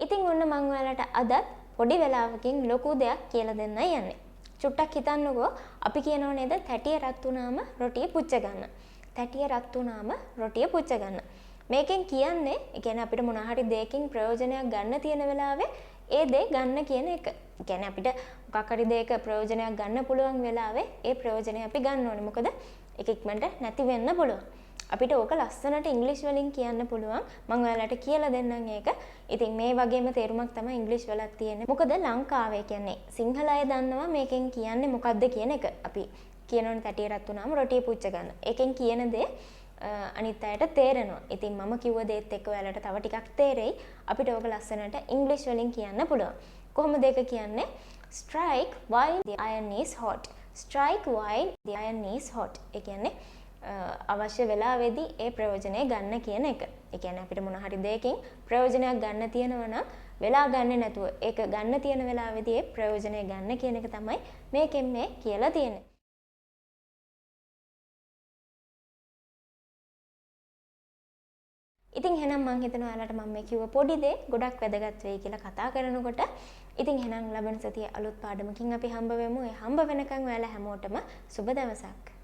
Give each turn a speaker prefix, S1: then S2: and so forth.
S1: ඉතින් ඔන්න මම ඔයාලට අදත් පොඩි වෙලාවකින් ලොකු දෙයක් කියලා දෙන්නයි යන්නේ. චුට්ටක් හිතන්නකෝ අපි කියනව නේද තැටිය රත් වුණාම රොටිය පුච්ච ගන්න. තැටිය රත් වුණාම රොටිය පුච්ච ගන්න. මේකෙන් කියන්නේ ඒ කියන්නේ අපිට මොන හරි දෙයකින් ප්‍රයෝජනයක් ගන්න තියෙන වෙලාවේ ඒ දේ ගන්න කියන එක. ඒ කියන්නේ අපිට මොකක් හරි දෙයක ප්‍රයෝජනයක් ගන්න පුළුවන් වෙලාවේ ඒ ප්‍රයෝජනය අපි ගන්න ඕනේ. මොකද ඒක ඉක්මනට නැති වෙන්න පුළුවන්. අපිට ඕක ලස්සනට ඉංග්‍රීසි වලින් කියන්න පුළුවන්. මම ඔයාලට කියලා දෙන්නම් ඒක. ඉතින් මේ වගේම තේරුමක් තමයි ඉංග්‍රීසි වලත් තියෙන්නේ. මොකද ලංකාවේ කියන්නේ සිංහල අය දන්නවා මේකෙන් කියන්නේ මොකද්ද කියන එක. අපි කියනවනේ තැටිය රත් වුණාම රොටිය පුච්ච ගන්න. ඒකෙන් කියන දේ අනිත් අයට තේරෙනවා. ඉතින් මම කිව්ව දේත් එක්ක ඔයාලට තව ටිකක් තේරෙයි. අපිට ඕක ලස්සනට ඉංග්‍රීසි වලින් කියන්න පුළුවන්. කොහොමද ඒක කියන්නේ? Strike while the iron is hot. Strike while the iron is hot. ඒ කියන්නේ අවශ්‍ය වෙලාවේදී ඒ ප්‍රයෝජනය ගන්න කියන එක. ඒ කියන්නේ අපිට මොන හරි දෙයකින් ප්‍රයෝජනයක් ගන්න තියෙනවා නම් වෙලා ගන්න නැතුව ඒක ගන්න තියෙන වෙලාවේදී ඒ ප්‍රයෝජනය ගන්න කියන එක තමයි මේකෙන් මේ කියලා තියෙන්නේ. ඉතින් එහෙනම් මම හිතනවා ඔයාලට මම මේ කිව්ව පොඩි දේ ගොඩක් වැදගත් වෙයි කියලා කතා කරනකොට. ඉතින් එහෙනම් ලබන සතියේ අලුත් පාඩමකින් අපි හම්බ වෙමු. ඒ හම්බ වෙනකන් ඔයාලා හැමෝටම සුබ දවසක්.